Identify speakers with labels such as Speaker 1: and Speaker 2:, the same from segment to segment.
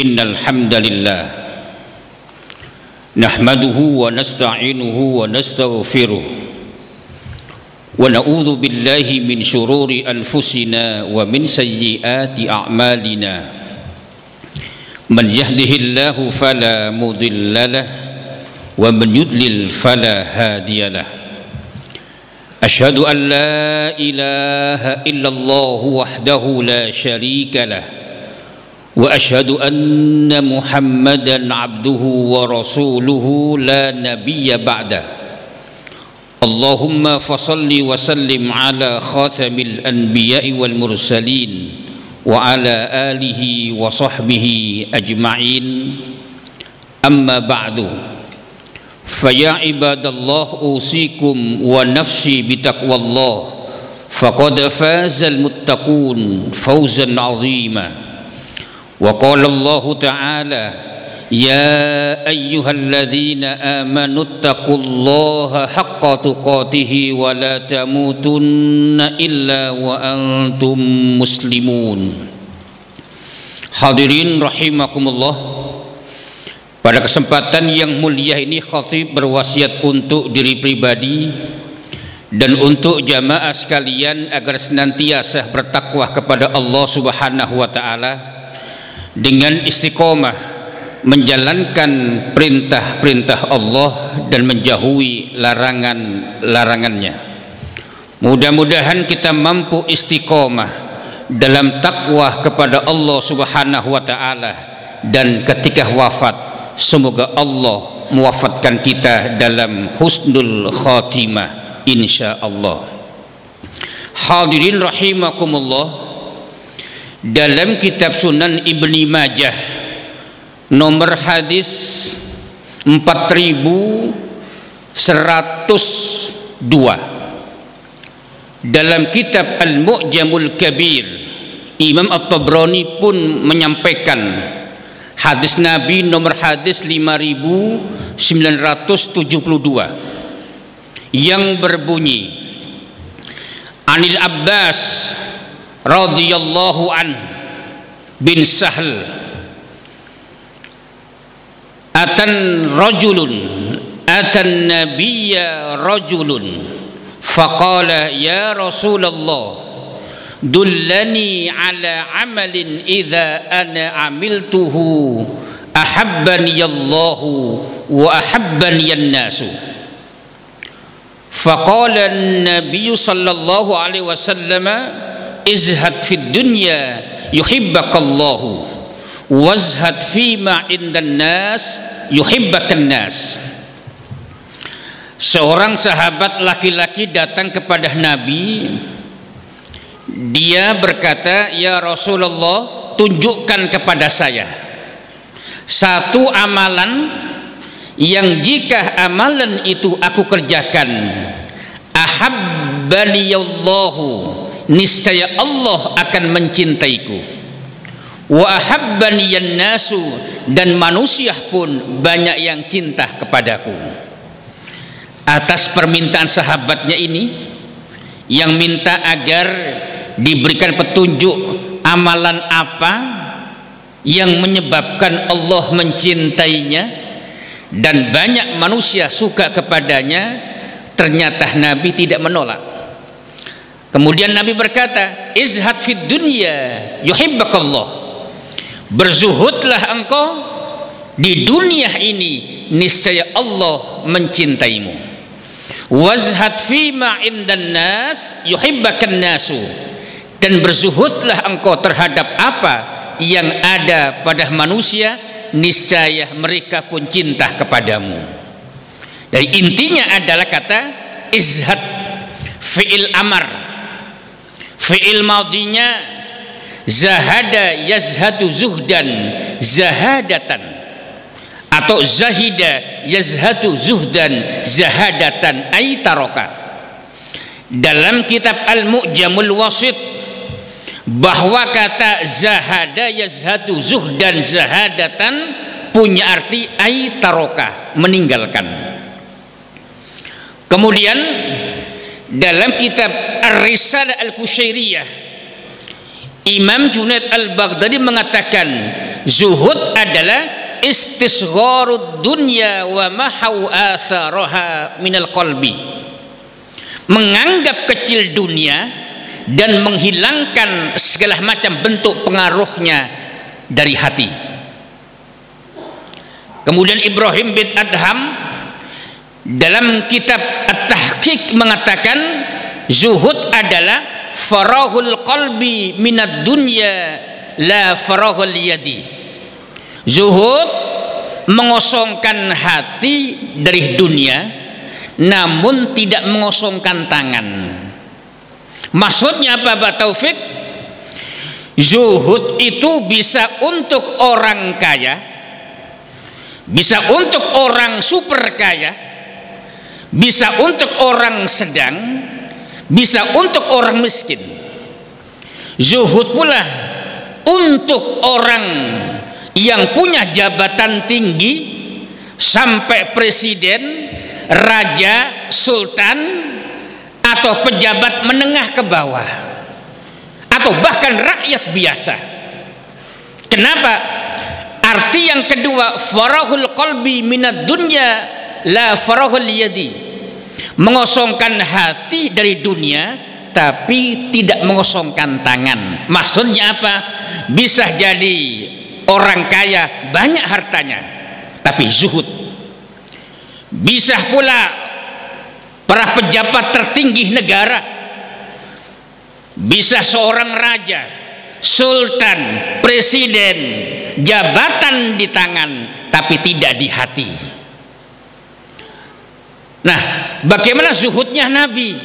Speaker 1: Innal hamdalillah nahmaduhu wa nasta'inuhu wa nastaghfiruh wa na'udzu billahi min syururi anfusina wa min sayyiati a'malina. Man yahdihillahu fala mudhillalah wa man yudlil fala hadiyalah. Asyhadu an la ilaha illallah wahdahu la syarika lah wa asyhadu anna Muhammadan abduhu wa rasuluhu la nabiyya ba'dah. Allahumma fasalli wa sallim ala khatamil anbiya'i wal mursalin wa ala alihi wa sahbihi ajma'in. Amma ba'du, faya ibadallah usikum wa nafsi bitaqwallah faqad fazal muttaqun fawzan 'azima. Wa qala Allah ta'ala ya ayyuhalladzina amanu taqullaha haqqa tuqatih wa la tamutunna illa wa antum muslimun. Hadirin rahimakumullah, pada kesempatan yang mulia ini khatib berwasiat untuk diri pribadi dan untuk jamaah sekalian agar senantiasa bertakwa kepada Allah Subhanahu wa taala dengan istiqomah menjalankan perintah-perintah Allah dan menjauhi larangan-larangannya. Mudah-mudahan kita mampu istiqomah dalam takwa kepada Allah Subhanahu wa taala, dan ketika wafat semoga Allah mewafatkan kita dalam husnul khatimah insyaallah. Hadirin rahimakumullah, dalam kitab Sunan Ibni Majah nomor hadis 4102, dalam kitab Al-Mu'jamul Kabir Imam At-Tabrani pun menyampaikan hadis Nabi nomor hadis 5972 yang berbunyi, Anil Abbas radhiyallahu an bin Sahl atan nabiyya rajulun faqala ya Rasulullah dullani ala amalin idza ana amiltuhu ahabbani Allahu wa ahabbani an-nasu. Faqala an-nabiy sallallahu alaihi wasallam izhad fid dunya yuhibbakallahu wazhad fima indan nas yuhibbakan nas. Seorang sahabat laki-laki datang kepada Nabi. Dia berkata, ya Rasulullah, tunjukkan kepada saya satu amalan yang jika amalan itu aku kerjakan ahabbaniyallahu, niscaya Allah akan mencintaiku, wa ahabbaniyan nasu, dan manusia pun banyak yang cinta kepadaku. Atas permintaan sahabatnya ini yang minta agar diberikan petunjuk amalan apa yang menyebabkan Allah mencintainya dan banyak manusia suka kepadanya, ternyata Nabi tidak menolak. Kemudian Nabi berkata, izhad fid dunya yuhibbakallah, berzuhudlah engkau di dunia ini, niscaya Allah mencintaimu. Wazhad fima indan nas yuhibbakan nasu, dan berzuhudlah engkau terhadap apa yang ada pada manusia, niscaya mereka pun cinta kepadamu. Jadi intinya adalah kata izhad, fi'il amar, fi'il madinya zahada yazhadu zuhdan zahadatan, atau zahida yazhadu zuhdan zahadatan ay taroka. Dalam kitab Al-Mu'jamul Wasit bahwa kata zahada yazhadu zuhdan zahadatan punya arti ay taroka, meninggalkan. Kemudian dalam kitab Ar-Risalah Al-Kusyairiyah Imam Junaid Al-Baghdadi mengatakan zuhud adalah istisgharud dunya wa mahau atharaha minal qalbi, menganggap kecil dunia dan menghilangkan segala macam bentuk pengaruhnya dari hati. Kemudian Ibrahim bin Adham dalam kitab At-Tahqiq mengatakan zuhud adalah farahul qalbi minad dunya la farahul yadi. Zuhud mengosongkan hati dari dunia namun tidak mengosongkan tangan. Maksudnya apa Pak Taufik? Zuhud itu bisa untuk orang kaya, bisa untuk orang super kaya, bisa untuk orang sedang, bisa untuk orang miskin. Zuhud pula untuk orang yang punya jabatan tinggi sampai presiden, raja, sultan, atau pejabat menengah ke bawah, atau bahkan rakyat biasa. Kenapa? Arti yang kedua, farahul qalbi minad dunya la farahul yadi, mengosongkan hati dari dunia tapi tidak mengosongkan tangan. Maksudnya apa? Bisa jadi orang kaya banyak hartanya tapi zuhud. Bisa pula para pejabat tertinggi negara, bisa seorang raja, sultan, presiden, jabatan di tangan tapi tidak di hati. Nah, bagaimana zuhudnya Nabi?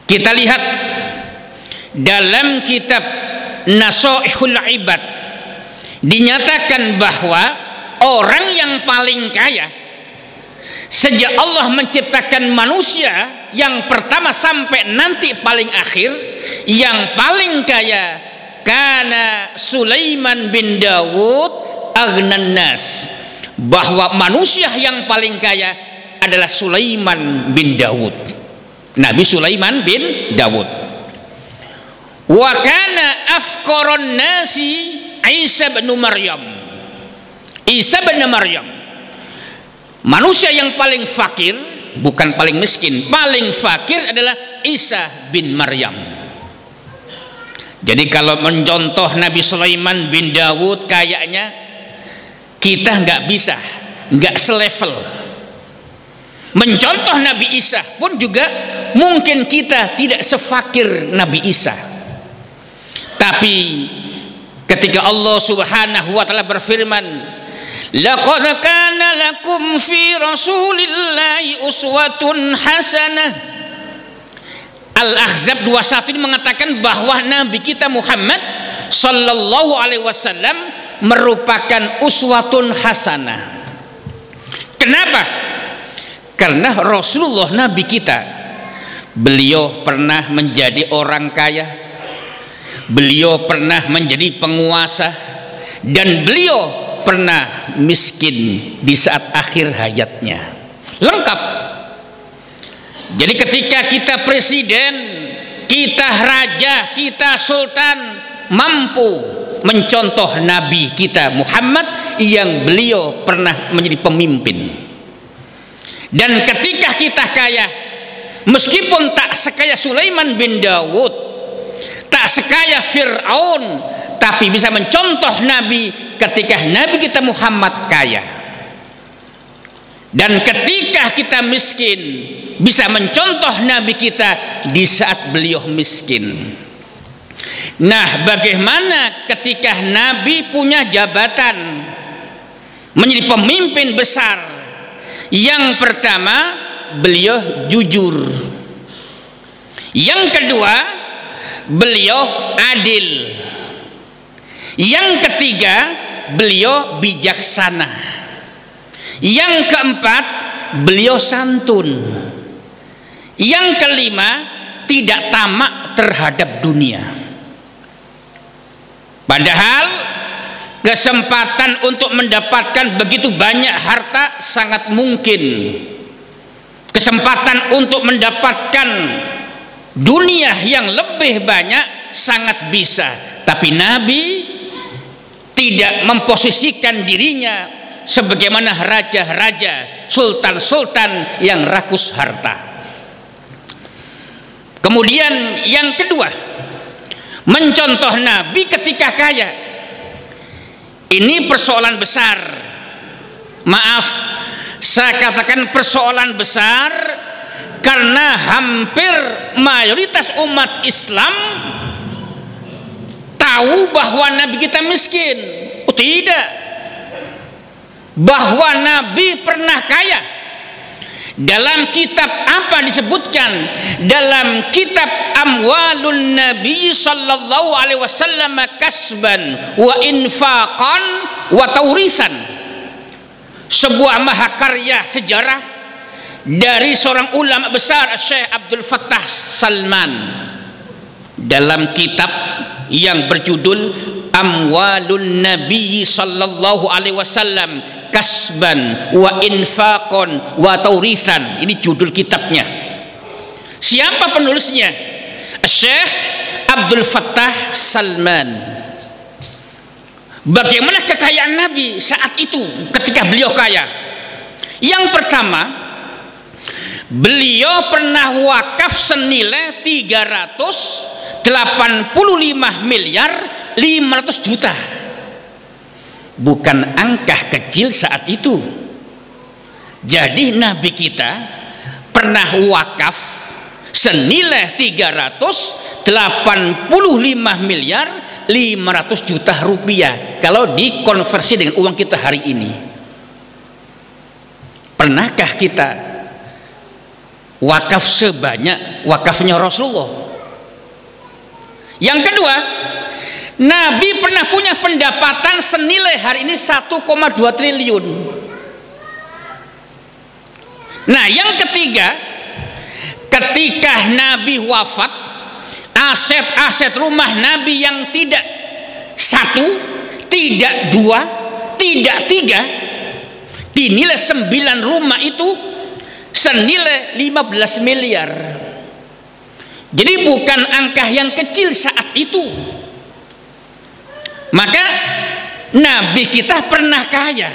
Speaker 1: Kita lihat dalam kitab Nasaihul Ibad dinyatakan bahwa orang yang paling kaya sejak Allah menciptakan manusia yang pertama sampai nanti paling akhir, yang paling kaya kana Sulaiman bin Dawud aghnan nas, bahwa manusia yang paling kaya adalah Sulaiman bin Dawud, Nabi Sulaiman bin Dawud. Wa kana afqarun nasi Isa bin Maryam, Isa bin Maryam, manusia yang paling fakir, bukan paling miskin, paling fakir adalah Isa bin Maryam. Jadi kalau mencontoh Nabi Sulaiman bin Dawud kayaknya, kita nggak bisa, nggak selevel. Mencontoh Nabi Isa pun juga mungkin kita tidak sefakir Nabi Isa. Tapi ketika Allah Subhanahu wa taala berfirman, laqad kana lakum fi rasulillahi uswatun hasanah, Al-Ahzab 21 ini mengatakan bahwa Nabi kita Muhammad sallallahu alaihi wasallam merupakan uswatun hasanah. Kenapa? Karena Rasulullah Nabi kita, beliau pernah menjadi orang kaya, beliau pernah menjadi penguasa, dan beliau pernah miskin di saat akhir hayatnya. Lengkap. Jadi ketika kita presiden, kita raja, kita sultan, mampu mencontoh Nabi kita Muhammad yang beliau pernah menjadi pemimpin. Dan ketika kita kaya, meskipun tak sekaya Sulaiman bin Dawud, tak sekaya Fir'aun, tapi bisa mencontoh Nabi ketika Nabi kita Muhammad kaya. Dan ketika kita miskin, bisa mencontoh Nabi kita di saat beliau miskin. Nah, bagaimana ketika Nabi punya jabatan menjadi pemimpin besar? Yang pertama, beliau jujur. Yang kedua, beliau adil. Yang ketiga, beliau bijaksana. Yang keempat, beliau santun. Yang kelima, tidak tamak terhadap dunia. Padahal kesempatan untuk mendapatkan begitu banyak harta sangat mungkin. Kesempatan untuk mendapatkan dunia yang lebih banyak sangat bisa. Tapi Nabi tidak memposisikan dirinya sebagaimana raja-raja, sultan-sultan yang rakus harta. Kemudian yang kedua, mencontoh Nabi ketika kaya. Ini persoalan besar. Maaf, saya katakan persoalan besar karena hampir mayoritas umat Islam tahu bahwa Nabi kita miskin. Oh, tidak. Bahwa Nabi pernah kaya. Dalam kitab apa disebutkan? Dalam kitab Amwalun Nabi sallallahu alaihi wasallam kasban wa infaqan wa taurisan. Sebuah mahakarya sejarah dari seorang ulama besar, Syekh Abdul Fattah Salman, dalam kitab yang berjudul Amwalun Nabi sallallahu alaihi wasallam kasban wa infaqon wa taurithan. Ini judul kitabnya. Siapa penulisnya? Syekh Abdul Fattah Salman. Bagaimana kekayaan Nabi saat itu ketika beliau kaya? Yang pertama, beliau pernah wakaf senilai 385 miliar 500 juta. Bukan angka kecil saat itu. Jadi Nabi kita pernah wakaf senilai 385 miliar 500 juta rupiah kalau dikonversi dengan uang kita hari ini. Pernahkah kita wakaf sebanyak wakafnya Rasulullah? Yang kedua, Nabi pernah punya pendapatan senilai hari ini 1,2 triliun. Nah, yang ketiga, ketika Nabi wafat, aset-aset rumah Nabi yang tidak satu, tidak dua, tidak tiga, dinilai 9 rumah itu senilai 15 miliar. Jadi bukan angka yang kecil saat itu. Maka Nabi kita pernah kaya.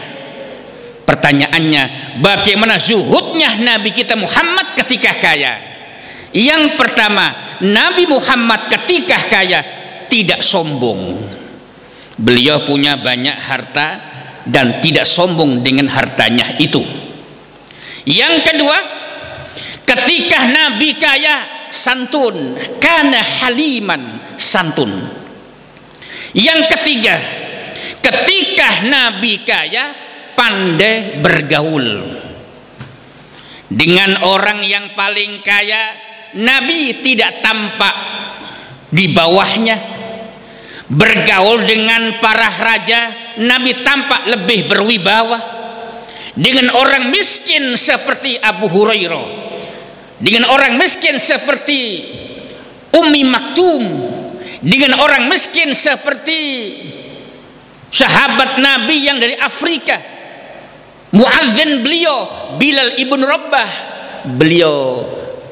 Speaker 1: Pertanyaannya, bagaimana zuhudnya Nabi kita Muhammad ketika kaya? Yang pertama, Nabi Muhammad ketika kaya tidak sombong. Beliau punya banyak harta dan tidak sombong dengan hartanya itu. Yang kedua, ketika Nabi kaya santun, kana haliman, santun. Yang ketiga, ketika Nabi kaya pandai bergaul dengan orang yang paling kaya. Nabi tidak tampak di bawahnya. Bergaul dengan para raja, Nabi tampak lebih berwibawa. Dengan orang miskin seperti Abu Hurairah, dengan orang miskin seperti Ummi Maktum, dengan orang miskin seperti sahabat Nabi yang dari Afrika, muazzin beliau Bilal ibn Rabah. Beliau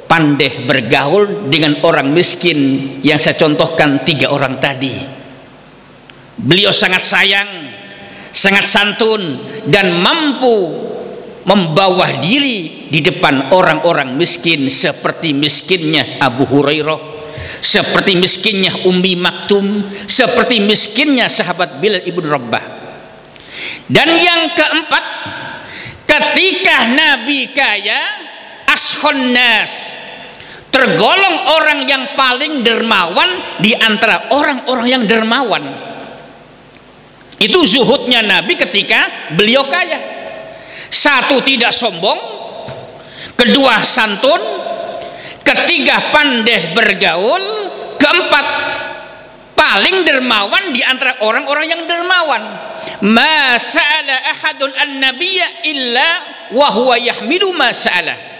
Speaker 1: pandai bergaul dengan orang miskin yang saya contohkan 3 orang tadi. Beliau sangat sayang, sangat santun, dan mampu membawa diri di depan orang-orang miskin seperti miskinnya Abu Hurairah, seperti miskinnya Ummi Maktum, seperti miskinnya sahabat Bilal ibn Rabah. Dan yang keempat, ketika Nabi kaya, ashon nas, tergolong orang yang paling dermawan di antara orang-orang yang dermawan. Itu zuhudnya Nabi ketika beliau kaya. Satu, tidak sombong. Kedua, santun. Ketiga, pandai bergaul. Keempat, paling dermawan di antara orang-orang yang dermawan. Ma sa'ala ahadun an-nabiyya illa wa huwa yahmidu ma sa'ala.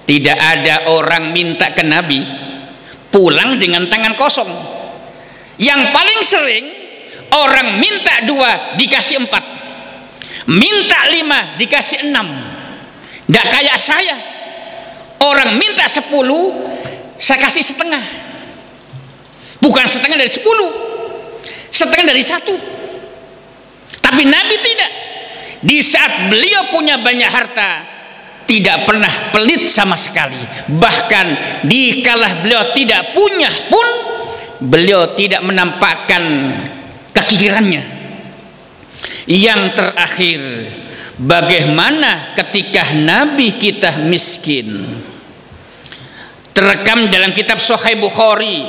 Speaker 1: Tidak ada orang minta ke Nabi pulang dengan tangan kosong. Yang paling sering orang minta 2 dikasih 4, minta 5 dikasih 6. Tidak kayak saya, orang minta 10 saya kasih setengah. Bukan setengah dari 10, setengah dari 1. Di saat beliau punya banyak harta, tidak pernah pelit sama sekali. Bahkan di kala beliau tidak punya pun, beliau tidak menampakkan kekikirannya. Yang terakhir, bagaimana ketika Nabi kita miskin? Terekam dalam kitab Sahih Bukhari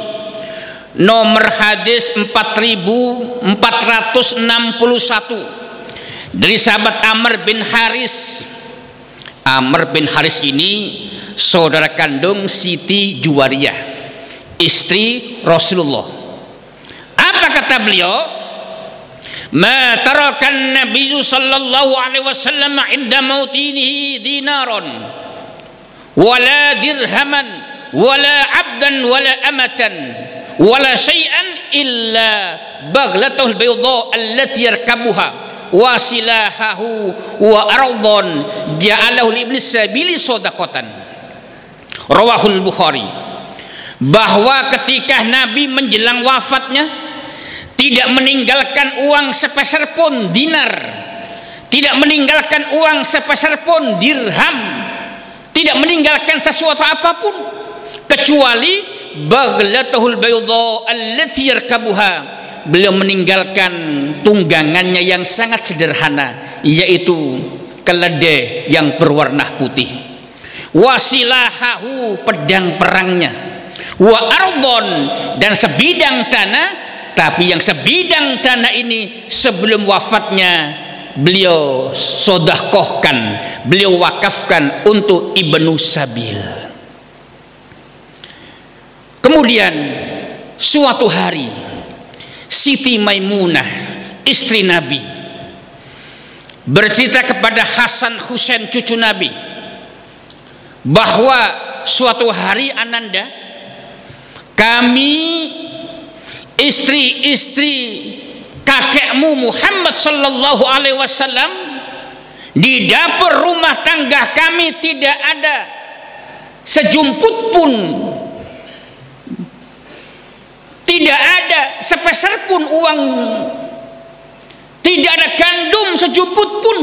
Speaker 1: nomor hadis 4461 dari sahabat Amr bin Haris. Amr bin Haris ini saudara kandung Siti Juwariyah, istri Rasulullah. Apa kata beliau? Ma tarakan Nabi sallallahu alaihi wasallam inda mautihi dinaron wala dirhaman wala abdan wala amatan wala syai'an illa baghlatul bayda allati yarkabuha wa silahahu wa ardon ja'alahu li iblis sabili sadaqatan. Rawahul Bukhari. Bahwa ketika Nabi menjelang wafatnya tidak meninggalkan uang sepeser pun dinar, tidak meninggalkan uang sepeser pun dirham, tidak meninggalkan sesuatu apapun kecuali baghlatuhul bayda allati yarkabuha. Beliau meninggalkan tunggangannya yang sangat sederhana, yaitu keledai yang berwarna putih, wasilahahu pedang perangnya, wa ardon dan sebidang tanah. Tapi yang sebidang tanah ini sebelum wafatnya beliau sedekahkan, beliau wakafkan untuk Ibnu Sabil. Kemudian suatu hari Siti Maimunah, istri Nabi, bercerita kepada Hasan Husain cucu Nabi bahwa suatu hari Ananda, kami istri-istri kakekmu Muhammad sallallahu alaihi wasallam di dapur rumah tangga kami tidak ada sejumput pun, tidak ada sepeser pun uang, tidak ada gandum sejumput pun.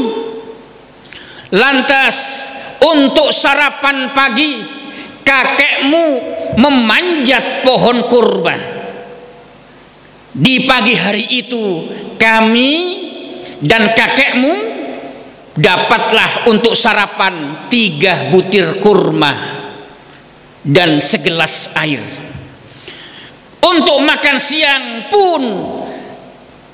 Speaker 1: Lantas untuk sarapan pagi kakekmu memanjat pohon kurma. Di pagi hari itu kami dan kakekmu dapatlah untuk sarapan 3 butir kurma dan segelas air. Untuk makan siang pun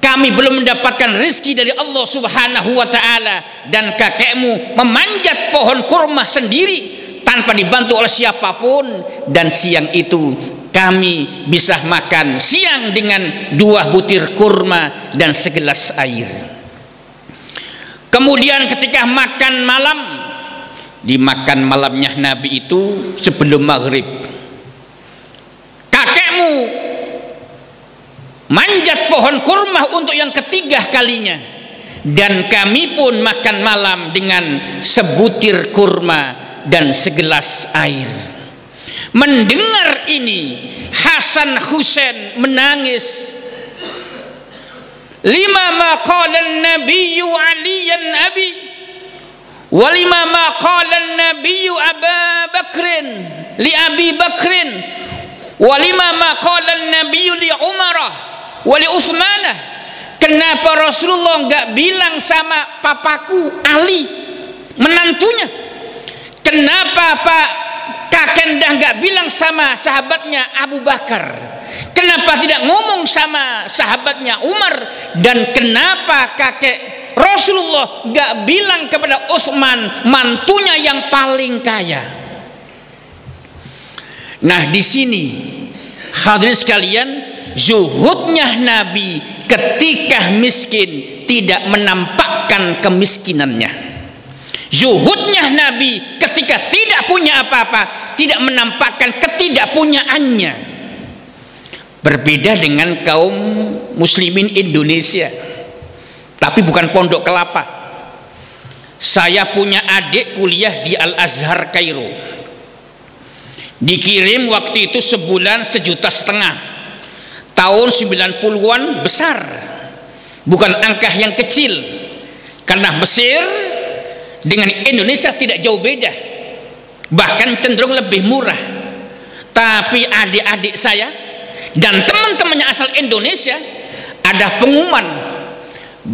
Speaker 1: kami belum mendapatkan rezeki dari Allah Subhanahu wa ta'ala, dan kakekmu memanjat pohon kurma sendiri tanpa dibantu oleh siapapun, dan siang itu kami bisa makan siang dengan 2 butir kurma dan segelas air. Kemudian ketika makan malam, dimakan malamnya Nabi itu sebelum maghrib, kakekmu manjat pohon kurma untuk yang ketiga kalinya, dan kami pun makan malam dengan sebutir kurma dan segelas air. Mendengar ini Hasan Husain menangis. Lima ma qala an-nabiyyu aliyan abi wa lima ma qala an-nabiyyu Aba Bakrin li Abi Bakrin wa lima ma qala an-nabiyyu li Umarah wa li Utsmanah. Kenapa Rasulullah enggak bilang sama papaku Ali, menantunya? Kenapa Pak Kakek enggak bilang sama sahabatnya Abu Bakar? Kenapa tidak ngomong sama sahabatnya Umar? Dan kenapa kakek Rasulullah enggak bilang kepada Utsman, mantunya yang paling kaya? Nah, di sini hadirin sekalian, zuhudnya Nabi ketika miskin tidak menampakkan kemiskinannya. Zuhudnya Nabi ketika tidak punya apa-apa tidak menampakkan ketidakpunyaannya. Berbeda dengan kaum muslimin Indonesia, tapi bukan Pondok Kelapa. Saya punya adik kuliah di Al-Azhar Kairo, dikirim waktu itu sebulan 1,5 juta. Tahun 90-an besar, bukan angka yang kecil. Karena Mesir dengan Indonesia tidak jauh beda, bahkan cenderung lebih murah. Tapi adik-adik saya dan teman-temannya asal Indonesia ada pengumuman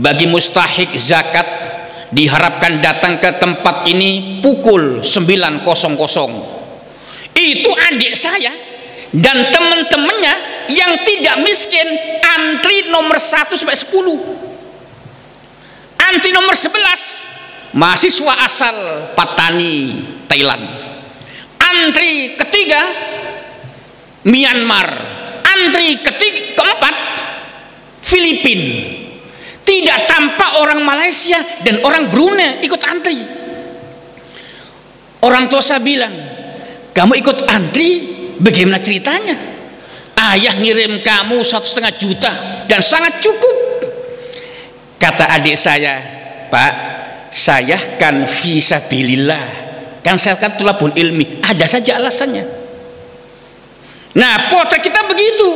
Speaker 1: bagi mustahik zakat diharapkan datang ke tempat ini pukul 9.00. Itu adik saya dan teman-temannya yang tidak miskin antri nomor 1 sampai 10. Antri nomor 11 mahasiswa asal Patani, Thailand. Antri ketiga Myanmar. Antri keempat Filipina. Tidak tampak orang Malaysia dan orang Brunei ikut antri. Orang tua saya bilang, kamu ikut antri bagaimana ceritanya? Ayah ngirim kamu 1,5 juta dan sangat cukup. Kata adik saya, Pak, saya kan fisabilillah, kan saya kan tulabul ilmi, ada saja alasannya. Nah, potret kita begitu.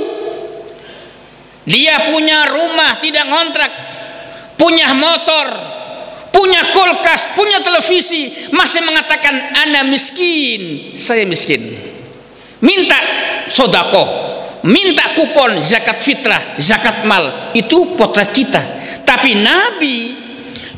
Speaker 1: Dia punya rumah tidak ngontrak, punya motor, punya kulkas, punya televisi, masih mengatakan ana miskin, saya miskin. Minta sodakoh, minta kupon zakat fitrah, zakat mal, itu potret kita. Tapi Nabi,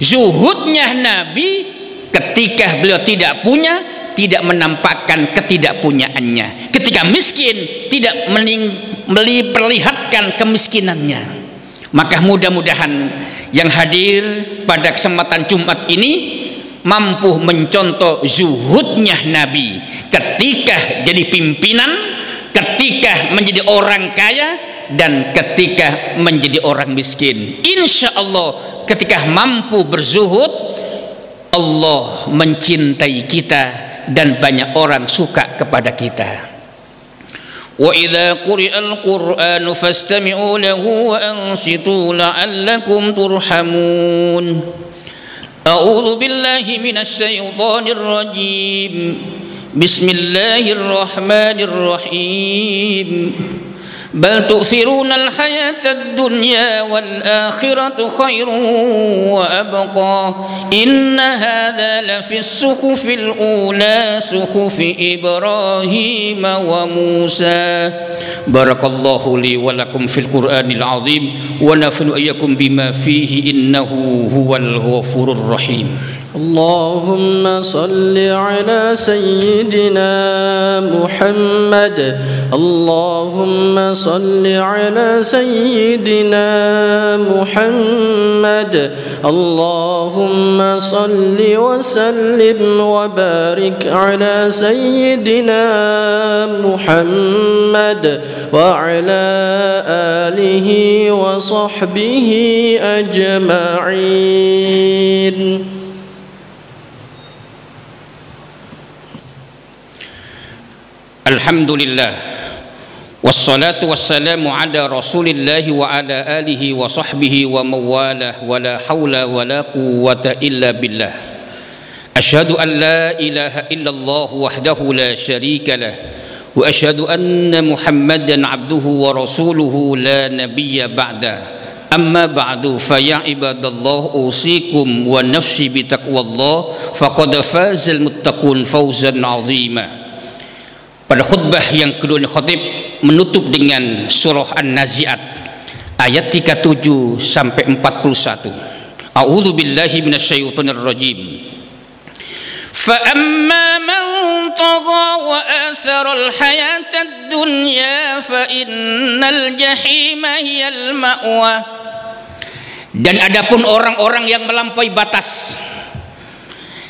Speaker 1: zuhudnya Nabi ketika beliau tidak punya, tidak menampakkan ketidakpunyaannya. Ketika miskin, tidak memperlihatkan kemiskinannya. Maka mudah-mudahan yang hadir pada kesempatan Jumat ini mampu mencontoh zuhudnya Nabi ketika jadi pimpinan, ketika menjadi orang kaya, dan ketika menjadi orang miskin. Insya Allah ketika mampu berzuhud, Allah mencintai kita dan banyak orang suka kepada kita. Wa idza quri'al Qur'anu fastami'u lahu wa ansitu la'allakum turhamun. A'udzu billahi minasy syaithanir rajim. Bismillahirrahmanirrahim. بل تؤثرون الحياة الدنيا والآخرة خير وأبقى إن هذا لفي الصحف الأولى صحف إبراهيم وموسى. بارك الله لي ولكم في القرآن العظيم ونفعني وإياكم بما فيه إنه هو الغفور الرحيم.
Speaker 2: اللهم صل على سيدنا محمد. اللهم صل على سيدنا محمد. اللهم صل وسلم وبارك على سيدنا محمد وعلى آله وصحبه أجمعين.
Speaker 1: Alhamdulillah, wassalatu wassalamu ala rasulillah wa ala alihi wa sahbihi wa mawalah, wa la hawla wa la quwwata illa billah. Ashhadu an la ilaha illallah wahdahu la syarika lah, wa ashhadu anna Muhammadan abduhu wa rasuluhu la nabiyya ba'da. Amma ba'du, fa ya ibadallah usikum wa nafsi bi taqwallah faqad fazal muttaqun fawzan 'azima. Pada khutbah yang kedua ini khatib menutup dengan surah An-Nazi'at ayat 37 sampai 41. A'udzu billahi minasyaitonir rajim. Fa amma man tagha wa asara al-hayata ad-dunya fa innal jahima hiyal ma'wa. Dan adapun orang-orang yang melampaui batas,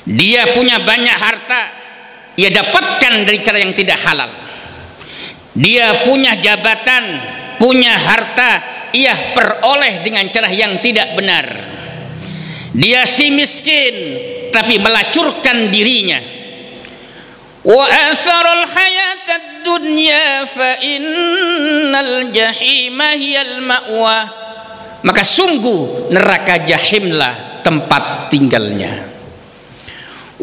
Speaker 1: dia punya banyak harta, ia dapatkan dari cara yang tidak halal. Dia punya jabatan, punya harta, ia peroleh dengan cara yang tidak benar. Dia si miskin tapi melacurkan dirinya. Wa atharal hayatad dunya fa innal jahima hiyal ma'wa. Maka sungguh neraka jahimlah tempat tinggalnya.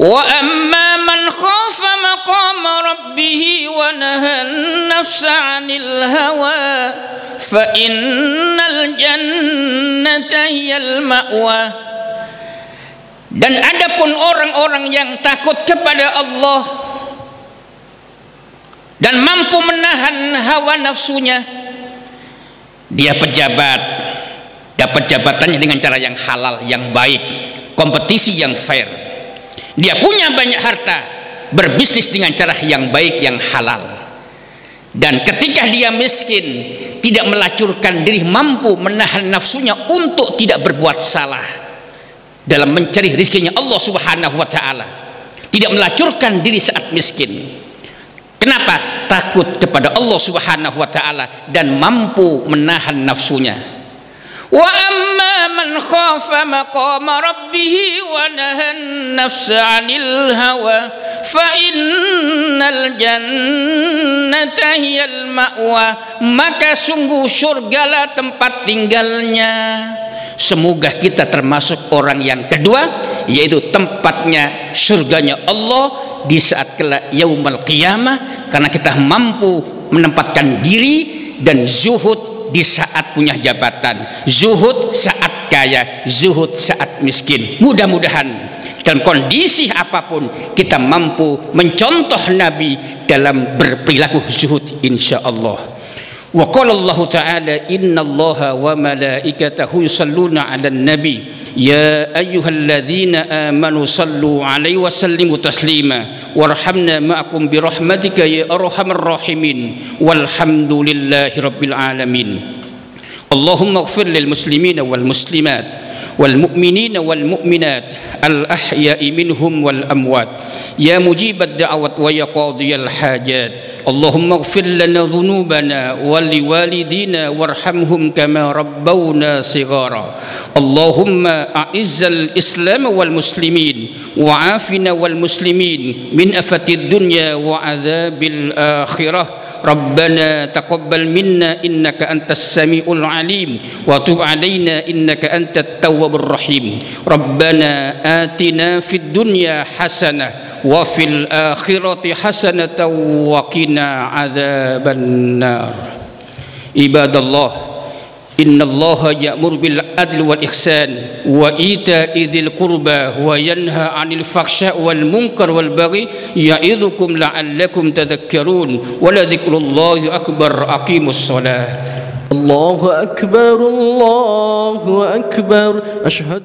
Speaker 1: Wa amma man khafa maqama rabbih wa nahan nafsa 'anil hawa fa innal jannata hiyal ma'wa. Dan adapun orang-orang yang takut kepada Allah dan mampu menahan hawa nafsunya, dia pejabat, dapat jabatannya dengan cara yang halal, yang baik, kompetisi yang fair. Dia punya banyak harta, berbisnis dengan cara yang baik, yang halal. Dan ketika dia miskin, tidak melacurkan diri, mampu menahan nafsunya untuk tidak berbuat salah dalam mencari rezekinya Allah Subhanahu wa ta'ala, tidak melacurkan diri saat miskin. Kenapa? Takut kepada Allah Subhanahu wa ta'ala dan mampu menahan nafsunya. Wa amma man khafa maqama rabbih wa nahan nafsa 'anil hawa fa innal jannata hiyal ma'wa, maka sungguh surgalah tempat tinggalnya. Semoga kita termasuk orang yang kedua, yaitu tempatnya surganya Allah di saat kelak yaumul qiyamah, karena kita mampu menempatkan diri dan zuhud di saat punya jabatan, zuhud saat kaya, zuhud saat miskin. Mudah-mudahan dalam kondisi apapun kita mampu mencontoh Nabi dalam berperilaku zuhud, insyaallah. Wa qala Allah ta'ala innallaha wa malaikatahu yusalluna 'alan nabi ya ayyuhalladzina amanu sallu 'alaihi wa sallimu taslima warhamna ma'akum birahmatika ya arhamar rahimin walhamdulillahi rabbil alamin. Allahumma ighfir lil muslimina wal muslimat والمؤمنين والمؤمنات الأحياء منهم والأموات يا مجيب الدعوات ويا قاضي الحاجات اللهم اغفر لنا ذنوبنا ولوالدينا وارحمهم كما ربونا صغارا اللهم أعز الإسلام والمسلمين وعافنا والمسلمين من آفات الدنيا وعذاب الآخرة ربنا تقبل منا إنك أنت السميع العليم وتب علينا إنك أنت التواب الرحيم ربنا آتنا في الدنيا حسنة وفي الآخرة حسنة وقنا عذاب النار. عباد الله إن الله يأمر بالعدل والإحسان وإيتاء ذي القربى وينهى عن الفحشاء والمنكر والبغي يعظكم لعلكم تذكرون ولذكر الله أكبر أقيموا الصلاة.
Speaker 2: الله أكبر الله أكبر أشهد